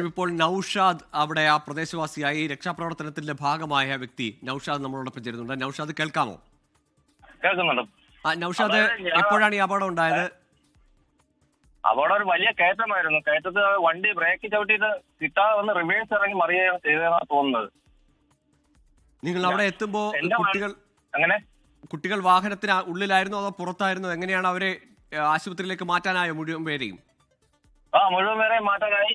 ഇപ്പോൾ നൌഷാദ് അവിടെ ആ പ്രദേശവാസിയായി രക്ഷാപ്രവർത്തനത്തിന്റെ ഭാഗമായ വ്യക്തി നൌഷാദ് നമ്മളോടൊപ്പം ചേരുന്നുണ്ട്. നൌഷാദ് കേൾക്കാമോ? കേൾക്കുന്നുണ്ട്. നൌഷാദ്, എപ്പോഴാണ് ഈ അപകടം ഉണ്ടായത്? അവിടെ ഒരു വലിയ കയറ്റമായിരുന്നു. കയറ്റത്ത് വണ്ടി ബ്രേക്ക് ചവിട്ടിയിട്ട് കിട്ടാതെ വന്ന് റിവേഴ്സ് ഇറങ്ങി മറിയുകയാണ് ചെയ്തതെന്നാണ് തോന്നുന്നത്. നിങ്ങൾ അവിടെ എത്തുമ്പോ കുട്ടികൾ വാഹനത്തിന് ഉള്ളിലായിരുന്നോ അതോ പുറത്തായിരുന്നോ? എങ്ങനെയാണ് അവരെ ആശുപത്രിയിലേക്ക് മാറ്റാനായോ മുഴുവൻ പേരെയും? മുഴുവൻ പേരെയും മാറ്റാനായി.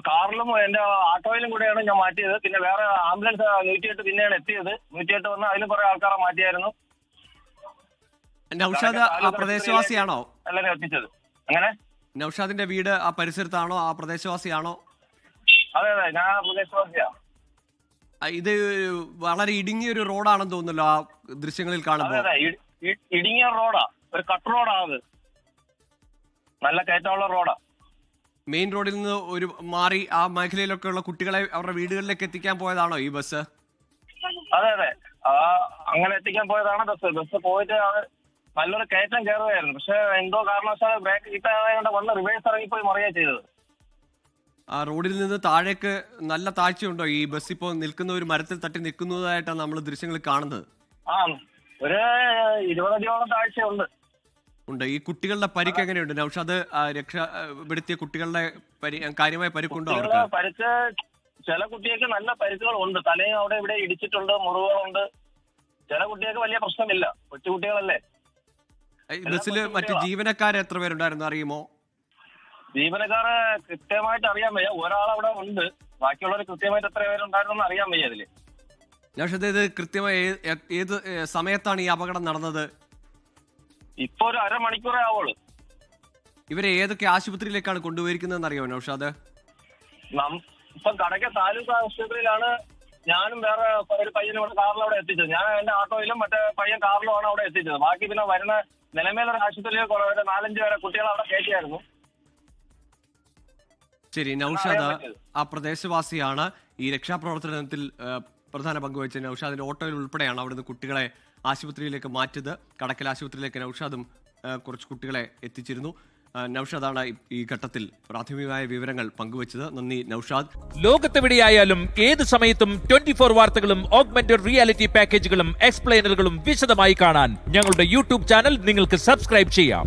കാറിലും എന്റെ ആട്ടോയിലും കൂടെയാണ് ഞാൻ മാറ്റിയത്. പിന്നെ വേറെ ആംബുലൻസ് 108 പിന്നെയാണ് എത്തിയത്. 108 വന്ന് അതിലും കുറെ ആൾക്കാരെ മാറ്റിയായിരുന്നു. നൌഷാദ് ആ പ്രദേശവാസിയാണോ? എല്ലാവരും എത്തിച്ചത്. അങ്ങനെ നൌഷാദിന്റെ വീട് ആ പരിസരത്താണോ? ആ പ്രദേശവാസിയാണോ? അതെ അതെ, ഞാൻ പ്രദേശവാസിയാ. ഇത് വളരെ ഇടുങ്ങിയ ഒരു റോഡാണെന്ന് തോന്നുന്നല്ലോ ആ ദൃശ്യങ്ങളിൽ കാണുമ്പോൾ. അതെ, ഇടുങ്ങിയ റോഡാ, ഒരു കട്ട് റോഡാ. അത് നല്ല കയറ്റമുള്ള റോഡാ. മെയിൻ റോഡിൽ നിന്ന് ഒരു മാറി ആ മേഖലയിലൊക്കെ ഉള്ള കുട്ടികളെ അവരുടെ വീടുകളിലേക്ക് എത്തിക്കാൻ പോയതാണോ ഈ ബസ്? അതെ അതെ, അങ്ങനെ എത്തിക്കാൻ പോയതാണ് ബസ് പോയിട്ട് നല്ലൊരു കയറ്റം കയറുകയായിരുന്നു. പക്ഷെ എന്തോ കാരണവശാൽ ബ്രേക്ക് കിട്ടാതെ വന്ന് റിവേഴ്സ് ഇറങ്ങിപ്പോയി മറിയാ ചെയ്തത്. ആ റോഡിൽ നിന്ന് താഴേക്ക് നല്ല താഴ്ചയുണ്ടോ? ഈ ബസ് ഇപ്പോൾ നിൽക്കുന്ന ഒരു മരത്തിൽ തട്ടി നിൽക്കുന്നതായിട്ടാണ് നമ്മൾ ദൃശ്യങ്ങൾ കാണുന്നത്. ഒരു 20 അടിയോളം താഴ്ചയുണ്ട്. ഈ കുട്ടികളുടെ പരിക്ക് എങ്ങനെയുണ്ട് നൌഷാദ്? രക്ഷപ്പെടുത്തിയ കുട്ടികളുടെ കാര്യമായ പരിക്കുണ്ടോ അവർക്ക്? പരിക്ക് ചില കുട്ടികൾക്ക് നല്ല പരിക്കുകൾ ഉണ്ട്. തലയും അവിടെ ഇവിടെ ഇടിച്ചിട്ടുണ്ട്, മുറിവുകളുണ്ട്. ചില കുട്ടികൾക്ക് വലിയ പ്രശ്നമില്ല, കൊച്ചുകുട്ടികളല്ലേ. ബസ്സിൽ മറ്റ് ജീവനക്കാർ എത്ര പേരുണ്ടായിരുന്നു അറിയുമോ? ജീവനക്കാരെ കൃത്യമായിട്ട് അറിയാൻ വയ്യ. ഒരാളവിടെ ഉണ്ട്, ബാക്കിയുള്ളവർ കൃത്യമായിട്ട് എത്ര പേരുണ്ടായിരുന്നു അറിയാൻ വയ്യ അതില്. നൌഷാദ്, ഇത് കൃത്യമായി ഏത് സമയത്താണ് ഈ അപകടം നടന്നത്? ഇപ്പൊ ഒരു അരമണിക്കൂറേ ആവുള്ളൂ. ഇവരെ ഏതൊക്കെ ആശുപത്രിയിലേക്കാണ് കൊണ്ടുപോയിരിക്കുന്നതെന്ന് അറിയാമോ നൌഷാദ്? ഇപ്പൊ കടയ്ക്ക താലൂക്ക് ആശുപത്രിയിലാണ് ഞാനും വേറെ ഒരു പയ്യനും ഇവിടെ കാറിൽ അവിടെ എത്തിച്ചത്. ഞാൻ എന്റെ ആട്ടോയിലും മറ്റേ പയ്യൻ കാറിലുമാണ് അവിടെ എത്തിച്ചത്. ബാക്കി പിന്നെ വരുന്ന നിലമേലൊരു ആശുപത്രിയിലേക്ക് 4-5 പേരെ കുട്ടികൾ അവിടെ കയറ്റിയായിരുന്നു. ശരി നൌഷാദ് ആ പ്രദേശവാസിയാണ്. ഈ രക്ഷാപ്രവർത്തനത്തിൽ പ്രധാന പങ്കുവഹിച്ച നൌഷാദിന്റെ ഓട്ടോയിൽ ഉൾപ്പെടെയാണ് അവിടുന്ന് കുട്ടികളെ ആശുപത്രിയിലേക്ക് മാറ്റിയത്. കടക്കൽ ആശുപത്രിയിലേക്ക് നൌഷാദും കുറച്ച് കുട്ടികളെ എത്തിച്ചിരുന്നു. നൌഷാദാണ് ഈ ഘട്ടത്തിൽ പ്രാഥമികമായ വിവരങ്ങൾ പങ്കുവച്ചത്. നന്ദി നൌഷാദ്. ലോകത്തെവിടെയായാലും ഏത് സമയത്തും 24 വാർത്തകളും ഓഗ്മെന്റഡ് റിയാലിറ്റി പാക്കേജുകളും എക്സ്പ്ലെയിനറുകളും വിശദമായി കാണാൻ ഞങ്ങളുടെ യൂട്യൂബ് ചാനൽ നിങ്ങൾക്ക് സബ്സ്ക്രൈബ് ചെയ്യാം.